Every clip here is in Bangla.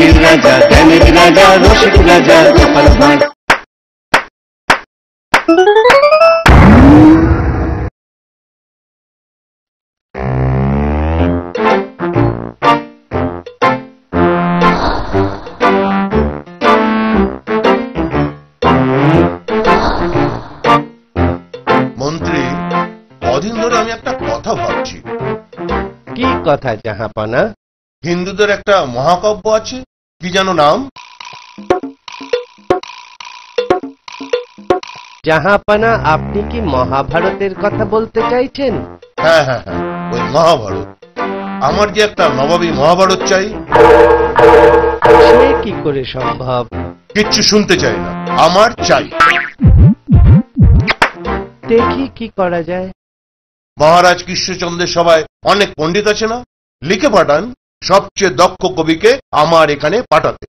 বুদ্ধির রাজা, জ্ঞানের রাজা, রসিক রাজা গোপাল ভাঁড়। মন্ত্রী, কদিন ধরে আমি একটা কথা ভাবছি। কি কথা জাহাপানা? হিন্দুদের একটা মহাকাব্য আছে, কি যেন নাম? জাহাপানা, আপনি কি মহাভারতের কথা বলতে চাইছেন? হ্যাঁ হ্যাঁ হ্যাঁ, ওই মহাভারত। আমার যে একটা নবাবী মহাভারত চাই। সে কি করে সম্ভব? কিচ্ছু শুনতে চাই না, আমার চাই। দেখি কি করা যায়। মহারাজ কৃষ্ণচন্দ্রের সভায় অনেক পণ্ডিত আছে না, লিখে পাঠান সবচেয়ে দক্ষ কবিকে আমার এখানে পাঠাতে।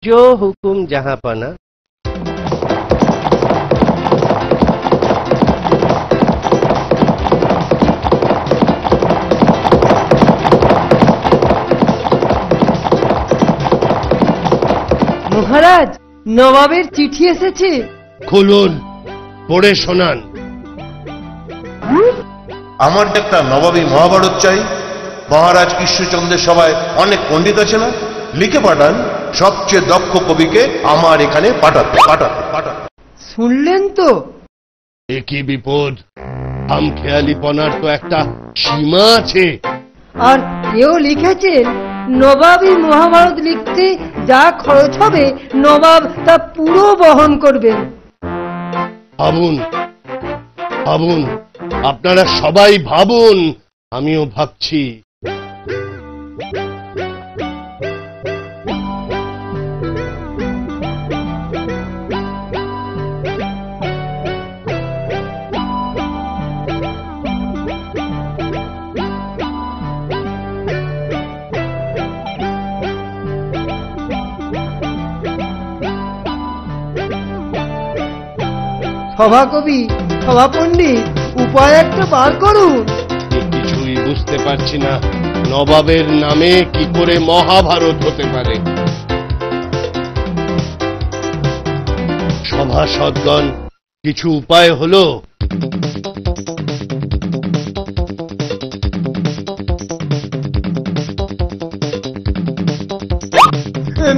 জো হুকুম জাহাপানা। মহারাজ, নবাবের চিঠি এসেছে। খুলুন, পড়ে শোনান। আমার একটা নবাবী মহাভারত চাই। মহারাজ কৃষ্ণচন্দ্রের সভায় অনেক পণ্ডিত আছে না, লিখে পাঠান সবচেয়ে দক্ষ কবিকে আমার এখানে পাঠাতে পাঠাতে পাঠাতে। শুনলেন তো? এ কি বিপদ! আমখেয়ালিপনার তো একটা সীমা আছে। আর এও লিখেছেন, নবাবী মহাভারত লিখতে যা খরচ হবে নবাব তা পুরো বহন করবেন। ভাবুন, ভাবুন, আপনারা সবাই ভাবুন, আমিও ভাবছি। সভাকবি, সভাপণ্ডিত, উপায় একটা বার করুন। কিছুই বুঝতে পারছি না, নবাবের নামে কি করে মহাভারত হতে পারে? সভাসদগণ, কিছু উপায় হলো?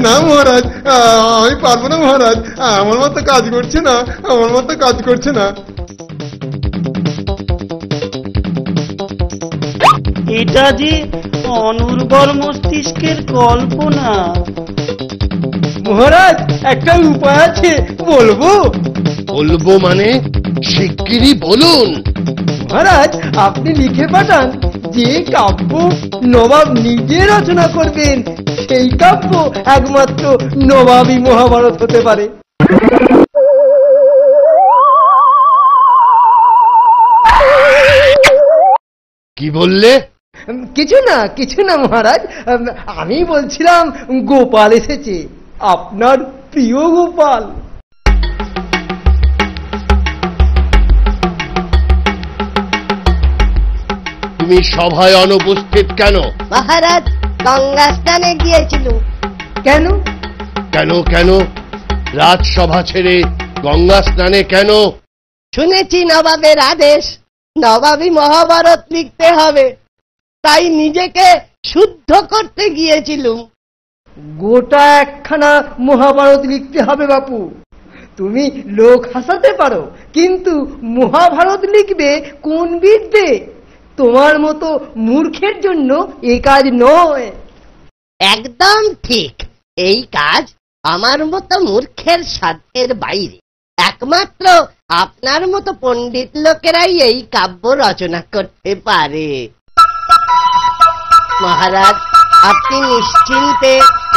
না মহারাজ, আমি পারবো না মহারাজ, আমার মতো কাজ করছে না, আমার মতো কাজ করছে না। এটা যে অনুর্বর মস্তিষ্কের কল্পনা। মহারাজ, একটা উপায় আছে, বলবো? বলবো মানে? শিগগিরই বলুন। মহারাজ, আপনি লিখে পাঠান যে কাব্য নবাব নিজে রচনা করবেন, সেই কাব্য একমাত্র নবাবী মহাভারত হতে পারে। কি বললে? কিছু না, কিছু না মহারাজ, আমি বলছিলাম গোপাল এসেছে, আপনার প্রিয় গোপাল। তুমি সভায় অনুপস্থিত কেন? মহারাজ, গঙ্গা স্নানে গিয়েছিল। কেন? কেন কেন? রাজসভা ছেড়ে গঙ্গা স্নানে কেন? শুনেছি নবাবের আদেশ, নবাবী মহাভারত লিখতে হবে, তাই নিজেকে শুদ্ধ করতে গিয়েছিলুম। গোটা একখানা মহাভারত লিখতে হবে বাপু। তুমি লোক হাসাতে পারো, কিন্তু মহাভারত লিখবে কোন বিদ্যে? তোমার মতো মূর্খের জন্য এ কাজ নয়। একদম ঠিক, এই কাজ আমার মতো মূর্খের সাধ্যের বাইরে। একমাত্র আপনার মতো পণ্ডিত লোকেরাই এই কাব্য রচনা করতে পারে। মহারাজ, আপনি নিশ্চিন্তে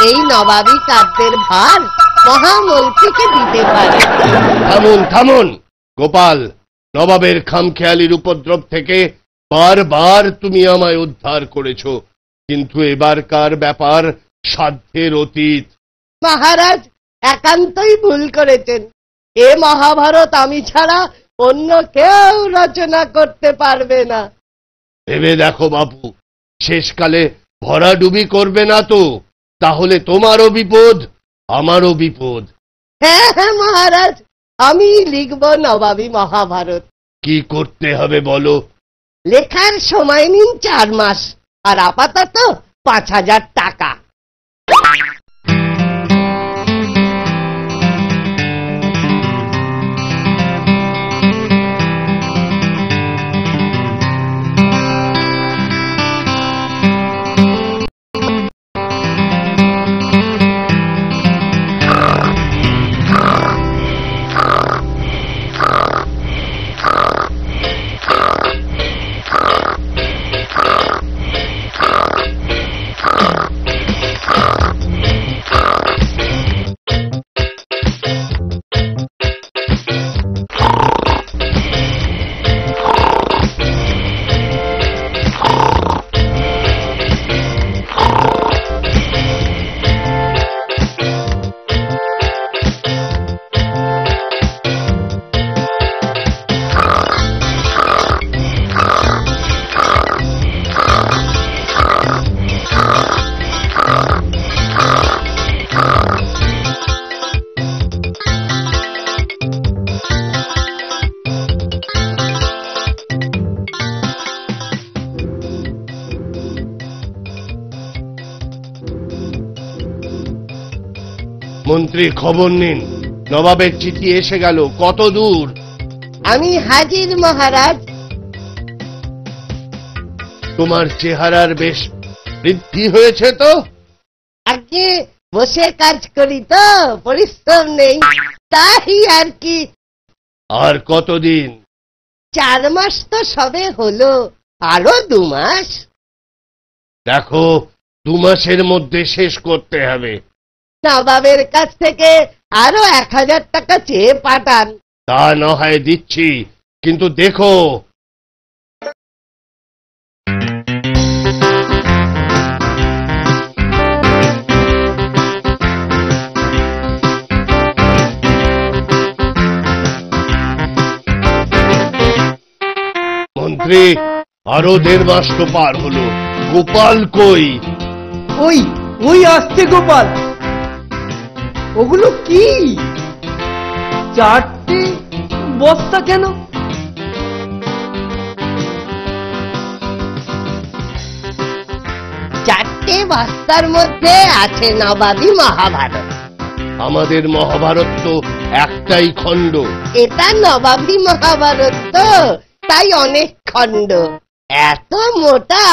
এই নবাবী কাব্যের ভার মহামন্ত্রীকে দিতে পারেন। থামুন থামুন গোপাল, নবাবের খামখেয়ালির উপদ্রব থেকে বারবার তুমি আমায় উদ্ধার করেছ, কিন্তু এবারকার ব্যাপার সাধ্যের অতীত। মহারাজ একান্তই ভুল করেছেন, এ মহাভারত আমি ছাড়া অন্য কেউ রচনা করতে পারবে না। ভেবে দেখো বাপু, শেষকালে ভরাডুবি করবে না তো? তাহলে তোমারও বিপদ, আমারও বিপদ। হ্যাঁ হ্যাঁ মহারাজ, আমি লিখব নবাবী মহাভারত। কি করতে হবে বলো? লেখার সময় নিন 4 মাস, আর আপাতত 5000 টাকা। মন্ত্রী খবর নিন, নবাবের চিঠি এসে গেল। কত দূর? আমি হাজির মহারাজ। তোমার চেহারার বেশ বৃদ্ধি হয়েছে তো। আগে বসে কাজ করি তো, পরিশ্রম নেই, তাই আর কি। আর কতদিন? 4 মাস তো সবে হলো, আরো 2 মাস। দেখো, 2 মাসের মধ্যে শেষ করতে হবে। নবাবের কাছ থেকে আরো 1000 টাকা চেয়ে পাঠান। তা না হয় দিচ্ছি, কিন্তু দেখো মন্ত্রী, আরো 1.5 মাস তো পার হলো। গোপাল কই? ওই ওই আসছে গোপাল। ওগুলো কি? 4টে বস্তা কেন? চারটে বস্তার মধ্যে আছে নবাবী মহাভারত। আমাদের মহাভারত তো একটাই খণ্ড। এটা নবাবী মহাভারত তো, তাই অনেক খণ্ড। এত মোটা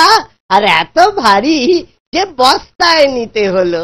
আর এত ভারী যে বস্তায় নিতে হলো।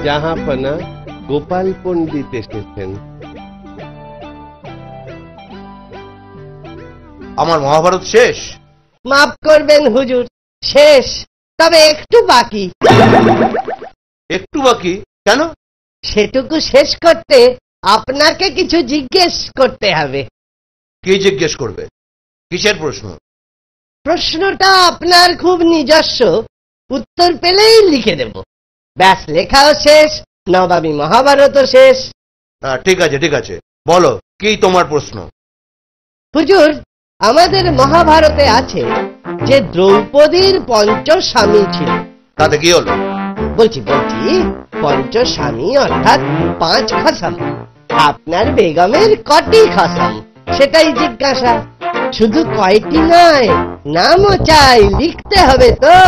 জাহাপনা, গোপাল পণ্ডিত এসেছেন। আমার মহাভারত শেষ? মাফ করবেন হুজুর, শেষ, তবে একটু বাকি। একটু বাকি? কেন? সেটুকু শেষ করতে আপনাকে কিছু জিজ্ঞেস করতে হবে। কি জিজ্ঞেস করবে? কিসের প্রশ্ন? প্রশ্নটা আপনার খুব নিজস্ব, উত্তর পেলেই লিখে দেব। ব্যাস, লেখাও শেষ, নবাবী মহাভারতও শেষ। ঠিক আছে ঠিক আছে, বলো কি তোমার প্রশ্ন? হুজুর, আমাদের মহাভারতে আছে যে দ্রৌপদীর 5 স্বামী ছিল। তাতে কি হলো? বলছি 5 স্বামী অর্থাৎ 5 খসম। আপনার বেগমের কটি খসম? সেটাই জিজ্ঞাসা। শুধু কয়টি নয়, নামও চাই, লিখতে হবে তো।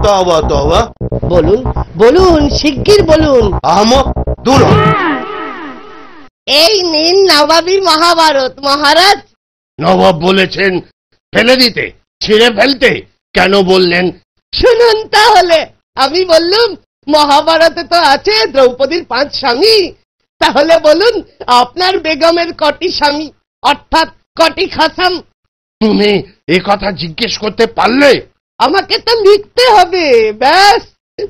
তবা তবা, বলুন বলুন, শিগগির বলুন। আহমক, দূর হ। এই নিন নবাবী মহাভারত মহারাজ। নবাব বলেছেন ফেলে দিতে, ছিঁড়ে ফেলতে, কেন বললেন? শুনুন তাহলে, আমি বললুম মহাভারতে তো আছে দ্রৌপদীর 5 স্বামী, তাহলে বলুন আপনার বেগমের কটি স্বামী, অর্থাৎ কটি খাসাম? তুমি এ কথা জিজ্ঞেস করতে পারলে? আমাকে তো লিখতে হবে, ব্যাস।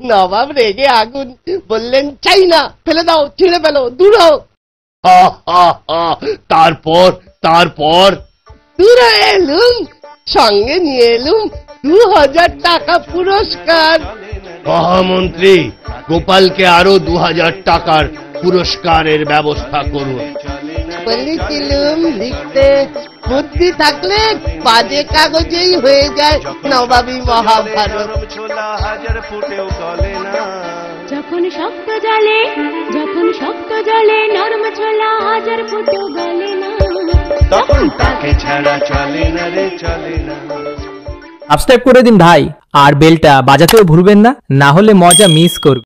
নবাব রেগে আগুন, বললেন চাই না, ফেলে দাও, ছিঁড়ে ফেলো, দূর হও। হা, হা, হা। তারপর তারপর দূর হয়ে এলুম, সঙ্গে নিয়ে এলুম 2000 টাকা পুরস্কার। মহামন্ত্রী, গোপালকে আরো 2000 টাকার পুরস্কারের ব্যবস্থা করুন। বলেছিলুম লিখতে, বুদ্ধি থাকলে বাজে কাগজেই হয়ে যায় নবাবী মহাভারত। যখন শক্ত জলে, যখন শক্ত জলে নরম ছোলা হাজার ফুটো গলে না, তখন তাকে ছাড়া চলে না রে, চলে না। সাবস্ক্রাইব করে দিন ভাই, আর বেলটা বাজাতেও ভুলবেন না, না হলে মজা মিস করবেন।